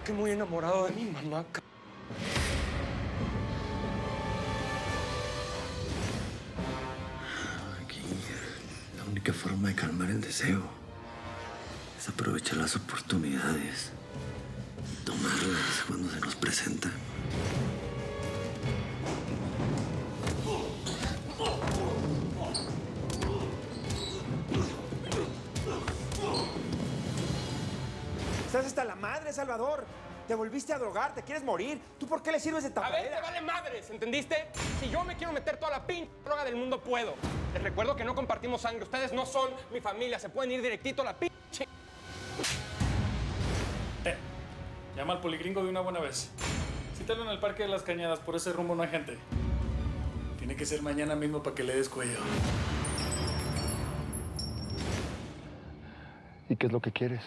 que muy enamorado de mi mamá. Aquí, la única forma de calmar el deseo es aprovechar las oportunidades y tomarlas cuando se nos presentan. Estás hasta la madre, Salvador. Te volviste a drogar, te quieres morir. ¿Tú por qué le sirves de A ver, tapadera? te vale madres, ¿entendiste? Si yo me quiero meter toda la pinche droga del mundo, puedo. Les recuerdo que no compartimos sangre. Ustedes no son mi familia. Se pueden ir directito a la pinche. Llama al poligringo de una buena vez. Cítalo en el Parque de las Cañadas. Por ese rumbo no hay gente. Tiene que ser mañana mismo para que le des cuello. ¿Y qué es lo que quieres?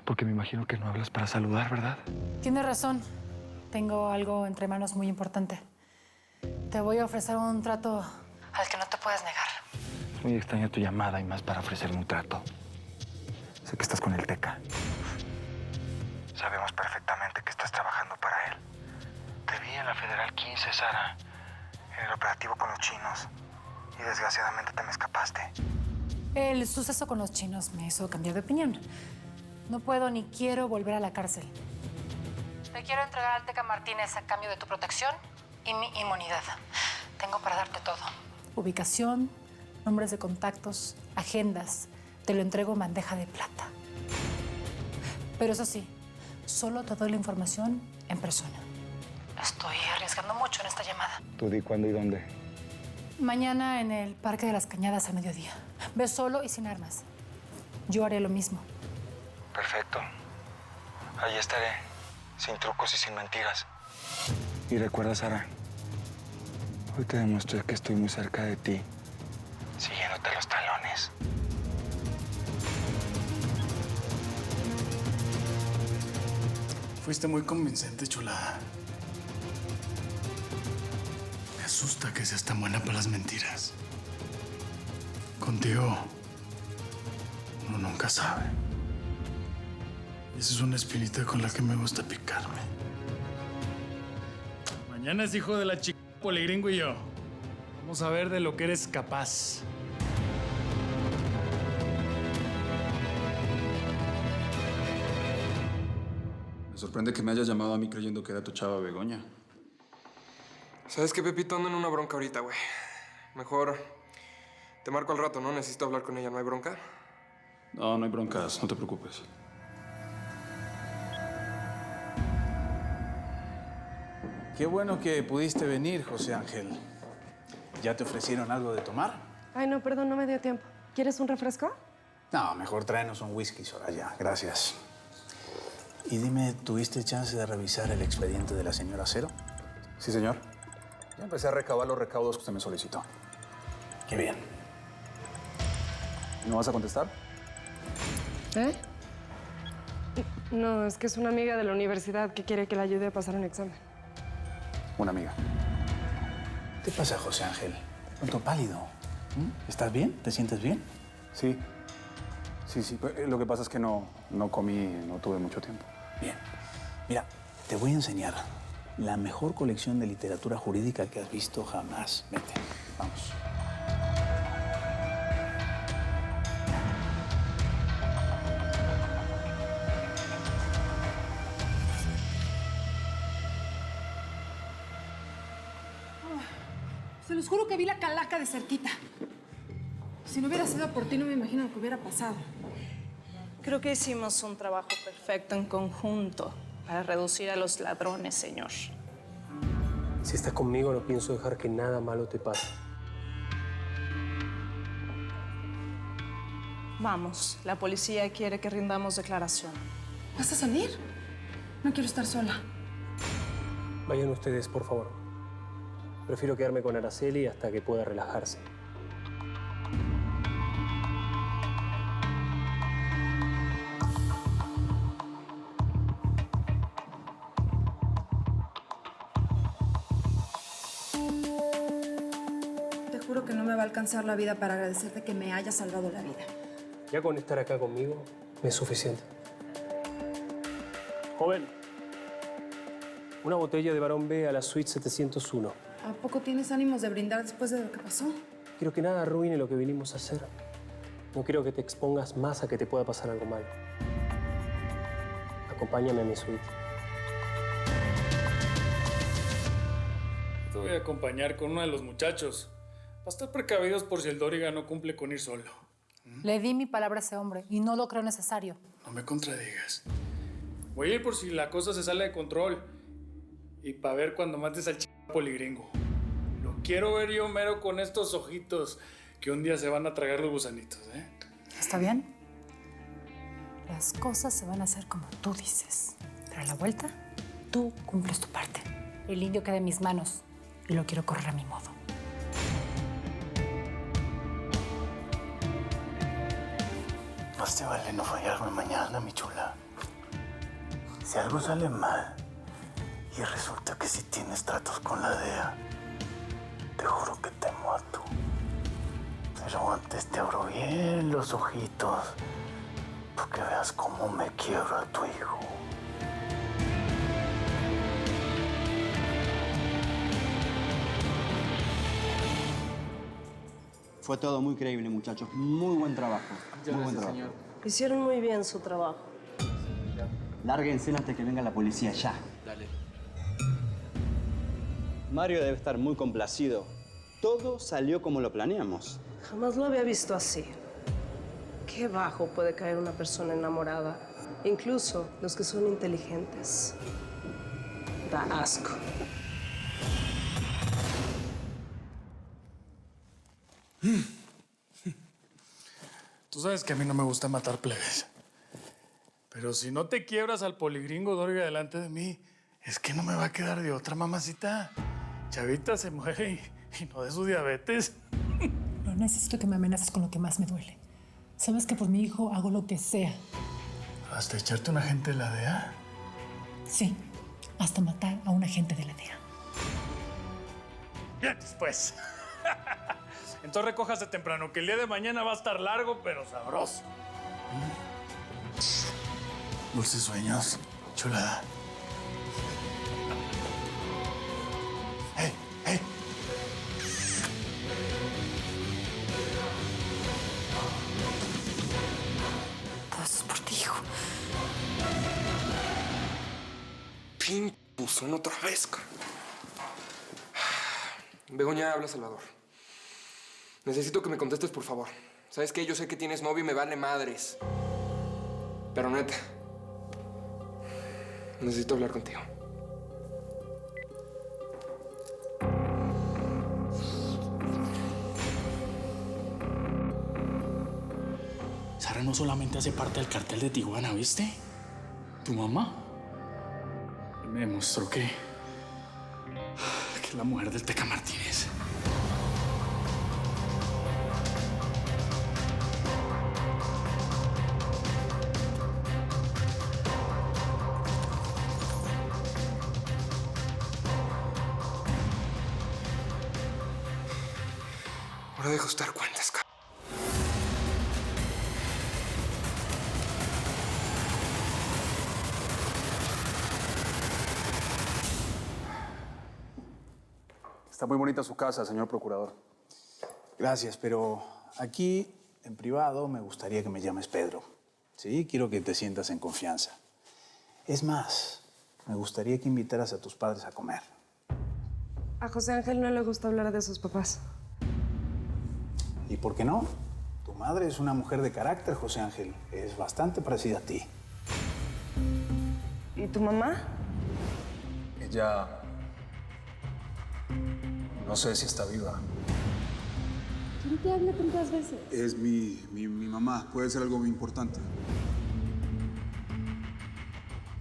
Porque me imagino que no hablas para saludar, ¿verdad? Tienes razón. Tengo algo entre manos muy importante. Te voy a ofrecer un trato al que no te puedes negar. Es muy extraña tu llamada y más para ofrecerme un trato. Sé que estás con el Teca. Sabemos perfectamente que estás trabajando para él. Te vi en la Federal 15, Sara, en el operativo con los chinos. Y desgraciadamente te me escapaste. El suceso con los chinos me hizo cambiar de opinión. No puedo ni quiero volver a la cárcel. Te quiero entregar al Teca Martínez a cambio de tu protección y mi inmunidad. Tengo para darte todo. Ubicación, nombres de contactos, agendas. Te lo entrego en bandeja de plata. Pero eso sí, solo te doy la información en persona. Estoy arriesgando mucho en esta llamada. Tú di cuándo y dónde. Mañana en el Parque de las Cañadas a mediodía. Ve solo y sin armas. Yo haré lo mismo. Perfecto. Ahí estaré, sin trucos y sin mentiras. Y recuerda, Sara, hoy te demostré que estoy muy cerca de ti, siguiéndote los talones. Fuiste muy convincente, chulada. Me asusta que seas tan buena para las mentiras. Contigo, uno nunca sabe. Esa es una espinita con la que me gusta picarme. Mañana es hijo de la chica poligringo y yo. Vamos a ver de lo que eres capaz. Me sorprende que me hayas llamado a mí creyendo que era tu chava Begoña. ¿Sabes qué, Pepito? Ando en una bronca ahorita, güey. Mejor te marco al rato, ¿no? Necesito hablar con ella. ¿No hay bronca? No, no hay broncas, no te preocupes. Qué bueno que pudiste venir, José Ángel. ¿Ya te ofrecieron algo de tomar? Ay, no, perdón, no me dio tiempo. ¿Quieres un refresco? No, mejor tráenos un whisky, Soraya. Gracias. Y dime, ¿tuviste chance de revisar el expediente de la señora Cero? Sí, señor. Ya empecé a recabar los recaudos que usted me solicitó. Qué bien. ¿No vas a contestar? ¿Eh? No, es que es una amiga de la universidad que quiere que la ayude a pasar un examen. Una amiga. ¿Qué pasa, José Ángel? Pronto pálido. ¿Estás bien? ¿Te sientes bien? Sí. Sí. Lo que pasa es que no comí, no tuve mucho tiempo. Bien. Mira, te voy a enseñar la mejor colección de literatura jurídica que has visto jamás. Vete, vamos. Se los juro que vi la calaca de cerquita. Si no hubiera sido por ti, no me imagino lo que hubiera pasado. Creo que hicimos un trabajo perfecto en conjunto para reducir a los ladrones, señor. Si estás conmigo, no pienso dejar que nada malo te pase. Vamos, la policía quiere que rindamos declaración. ¿Vas a salir? No quiero estar sola. Vayan ustedes, por favor. Prefiero quedarme con Araceli hasta que pueda relajarse. Te juro que no me va a alcanzar la vida para agradecerte que me hayas salvado la vida. Ya con estar acá conmigo, me es suficiente. Joven, una botella de Barón B a la suite 701. ¿A poco tienes ánimos de brindar después de lo que pasó? Quiero que nada arruine lo que vinimos a hacer. No quiero que te expongas más a que te pueda pasar algo malo. Acompáñame a mi suite. Te voy a acompañar con uno de los muchachos. Para estar precavidos por si el Doriga no cumple con ir solo. Le di mi palabra a ese hombre y no lo creo necesario. No me contradigas. Voy a ir por si la cosa se sale de control. Y para ver cuando mates al poligringo. Lo quiero ver yo mero con estos ojitos que un día se van a tragar los gusanitos, ¿eh? ¿Está bien? Las cosas se van a hacer como tú dices. Pero a la vuelta, tú cumples tu parte. El indio queda en mis manos y lo quiero correr a mi modo. Más te vale no fallarme mañana, mi chula. Si algo sale mal y resulta que si tienes tratos con la DEA, te juro que te mato. Pero antes te abro bien los ojitos para que veas cómo me quiebra tu hijo. Fue todo muy creíble, muchachos. Muy buen trabajo. Muy buen trabajo. Hicieron muy bien su trabajo. Lárguense antes que venga la policía ya. Dale. Mario debe estar muy complacido. Todo salió como lo planeamos. Jamás lo había visto así. Qué bajo puede caer una persona enamorada. Incluso los que son inteligentes. Da asco. Tú sabes que a mí no me gusta matar plebes. Pero si no te quiebras al poligringo Doriga delante de mí, es que no me va a quedar de otra, mamacita. Chavita se muere y no de su diabetes. No necesito que me amenaces con lo que más me duele. Sabes que por mi hijo hago lo que sea. ¿Hasta echarte un agente de la DEA? Sí, hasta matar a un agente de la DEA. Bien, pues. Entonces recójase temprano, que el día de mañana va a estar largo, pero sabroso. Dulces sueños, chulada. ¡Hey, hey! Todo eso es por ti, hijo. Pin puzón otra vez, cara. Begoña, habla Salvador. Necesito que me contestes, por favor. ¿Sabes qué? Yo sé que tienes novio y me vale madres. Pero neta, necesito hablar contigo. Sara no solamente hace parte del cartel de Tijuana, ¿viste? Tu mamá me demostró que es la mujer del Teca Martínez. Hora de ajustar cuentas, cara. Está muy bonita su casa, señor procurador. Gracias, pero aquí, en privado, me gustaría que me llames Pedro. Sí, quiero que te sientas en confianza. Es más, me gustaría que invitaras a tus padres a comer. A José Ángel no le gusta hablar de sus papás. ¿Y por qué no? Tu madre es una mujer de carácter, José Ángel. Es bastante parecida a ti. ¿Y tu mamá? Ella... no sé si está viva. ¿Quién te habla tantas veces? Es mi mamá. Puede ser algo muy importante.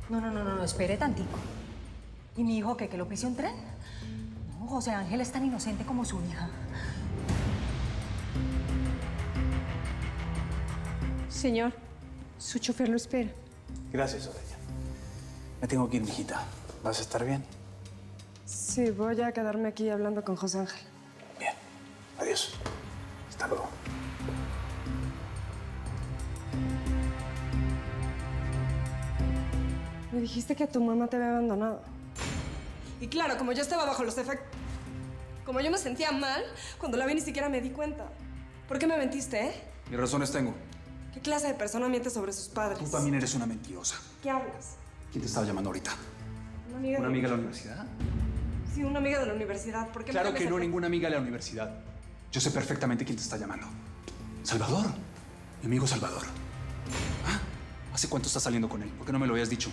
No, espere tantico. ¿Y mi hijo qué? ¿Que lo pisó en tren? No, José Ángel es tan inocente como su hija. Señor, su chofer lo espera. Gracias, Orella. Me tengo que ir, mijita. ¿Vas a estar bien? Sí, voy a quedarme aquí hablando con José Ángel. Bien. Adiós. Hasta luego. Me dijiste que tu mamá te había abandonado. Y claro, como yo estaba bajo los efectos... Como yo me sentía mal, cuando la vi ni siquiera me di cuenta. ¿Por qué me mentiste, eh? Mis razones tengo. ¿Qué clase de persona miente sobre sus padres? Tú también eres una mentirosa. ¿Qué hablas? ¿Quién te estaba llamando ahorita? ¿Una amiga? ¿Una amiga de la universidad? Sí, una amiga de la universidad. ¿Por qué Claro me que no, llamas ninguna amiga de la universidad. Yo sé perfectamente quién te está llamando. Salvador. Mi amigo Salvador. ¿Ah? ¿Hace cuánto estás saliendo con él? ¿Por qué no me lo habías dicho?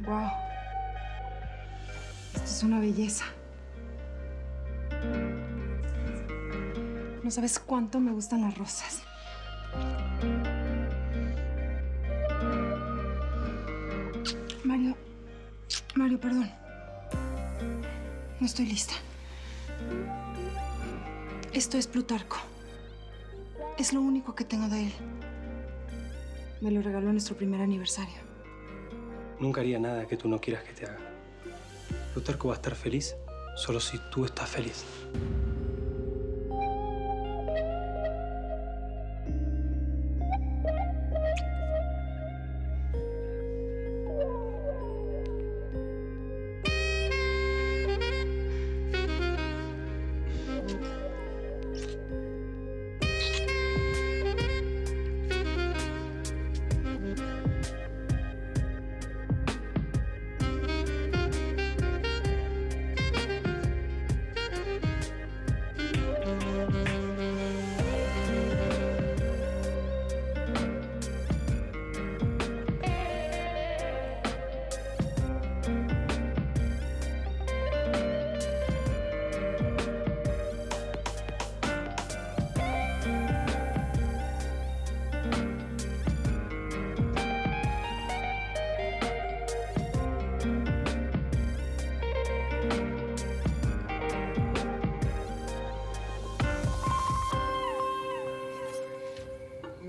Wow. Esto es una belleza. No sabes cuánto me gustan las rosas. Mario, perdón. No estoy lista. Esto es Plutarco. Es lo único que tengo de él. Me lo regaló en nuestro primer aniversario. Nunca haría nada que tú no quieras que te haga. Plutarco va a estar feliz solo si tú estás feliz.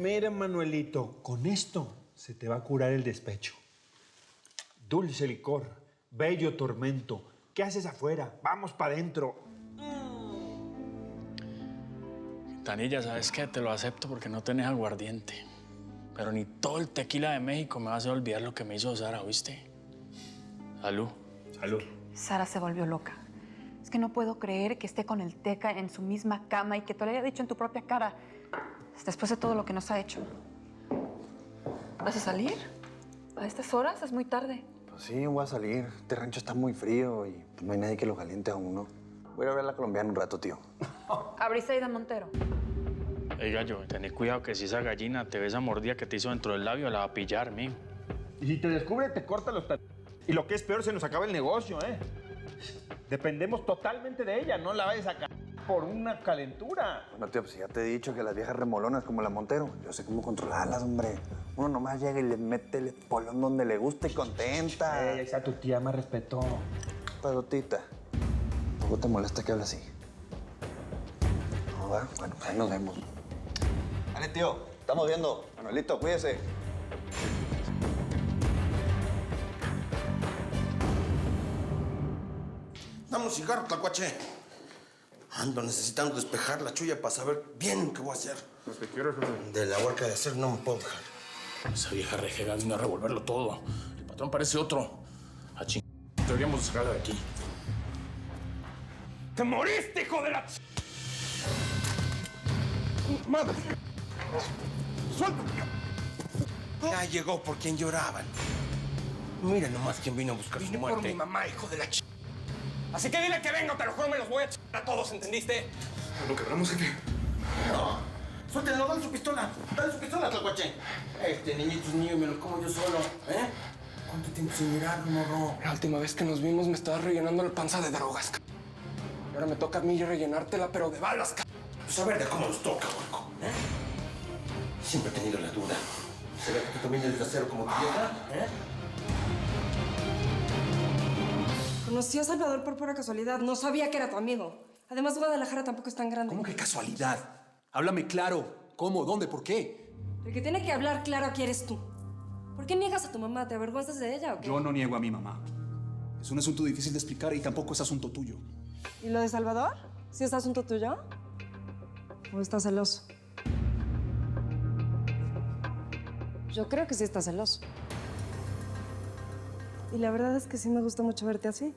Mira, Manuelito, con esto se te va a curar el despecho. Dulce licor, bello tormento. ¿Qué haces afuera? Vamos para adentro. Tanilla, ¿sabes qué? Te lo acepto porque no tenés aguardiente. Pero ni todo el tequila de México me va a hacer olvidar lo que me hizo Sara, ¿oíste? Salud. Salud. Sara se volvió loca. Es que no puedo creer que esté con el Teca en su misma cama y que te lo haya dicho en tu propia cara. Después de todo lo que nos ha hecho. ¿Vas a salir? ¿A estas horas? Es muy tarde. Pues sí, voy a salir. Este rancho está muy frío y no hay nadie que lo caliente a uno. Voy a ir a ver a la colombiana un rato, tío. A Briseida Montero. Ey, gallo, tenés cuidado que si esa gallina te ve esa mordida que te hizo dentro del labio, la va a pillar, mijo. Y si te descubre, te corta los Y lo que es peor, se nos acaba el negocio, ¿eh? Dependemos totalmente de ella. No la vayas a sacar por una calentura. Bueno, tío, pues ya te he dicho que las viejas remolonas como la Montero, yo sé cómo controlarlas, hombre. Uno nomás llega y le mete el polón donde le gusta y contenta. Esa tu tía me respetó. Padotita, ¿cómo te molesta que hable así? No, va. Bueno, pues ahí nos vemos. Dale, tío, estamos viendo. Manuelito, cuídese. Dame un cigarro, tlacuache. Ando necesitando despejar la chulla para saber bien qué voy a hacer. Lo que quiero es... De la huerca de hacer no me puedo dejar. Esa vieja rejega vino a revolverlo todo. El patrón parece otro. A ching... Deberíamos sacarla de aquí. ¡Te moriste, hijo de la madre! ¡Suéltame! Ya llegó por quien lloraban. Mira nomás quién vino a buscar su muerte. Por mi mamá, hijo de la Así que dile que vengo, te lo juro, me los voy a a todos, ¿entendiste? ¿Lo quebramos, jefe? No. Suéltenlo, dale su pistola. Dale su pistola, tlacuache. Este niñito es mío y me lo como yo solo, ¿eh? ¿Cuánto tiempo sin mirar, morro? La última vez que nos vimos me estabas rellenando la panza de drogas, y ahora me toca a mí rellenártela, pero de balas, Pues a ver de cómo nos toca, huerco, ¿eh? Siempre he tenido la duda. ¿Será que tú también eres de acero como tu vieja, eh? Conocí a Salvador por pura casualidad. No sabía que era tu amigo. Además, Guadalajara tampoco es tan grande. ¿Cómo que casualidad? Háblame claro. ¿Cómo? ¿Dónde? ¿Por qué? El que tiene que hablar claro aquí eres tú. ¿Por qué niegas a tu mamá? ¿Te avergüenzas de ella o qué? Yo no niego a mi mamá. Es un asunto difícil de explicar y tampoco es asunto tuyo. ¿Y lo de Salvador? ¿Sí es asunto tuyo? ¿O estás celoso? Yo creo que sí estás celoso. Y la verdad es que sí me gusta mucho verte así.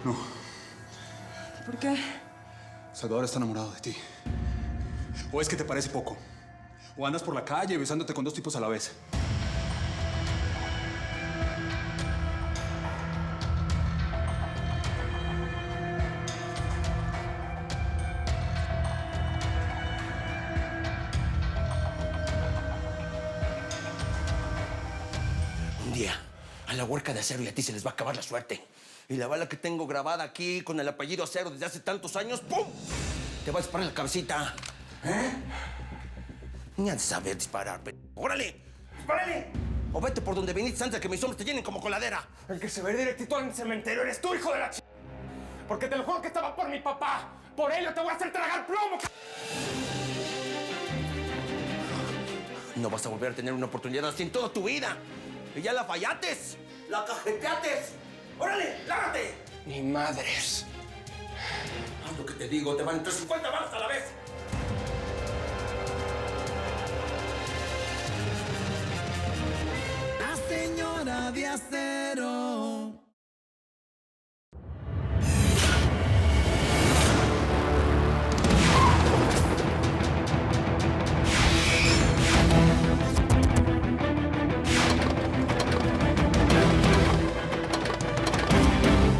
No. ¿Por qué? Salvador está enamorado de ti. ¿O es que te parece poco? ¿O andas por la calle besándote con 2 tipos a la vez? Un día, a la huerca de acero y a ti se les va a acabar la suerte. Y la bala que tengo grabada aquí con el apellido Acero desde hace tantos años, ¡pum! Te va a disparar en la cabecita. ¿Eh? Ni has de saber disparar, ¡órale! ¡Dispárale! O vete por donde viniste antes de que mis hombres te llenen como coladera. El que se ve directito al cementerio eres tú, hijo de la Porque te lo juro que estaba por mi papá. Por ello te voy a hacer tragar plomo. No vas a volver a tener una oportunidad así en toda tu vida. Y ya la fallates. La cajeteates. ¡Órale, lárgate! Ni madres. Haz lo que te digo, te van a entrar 50 balas a la vez. La señora de acero.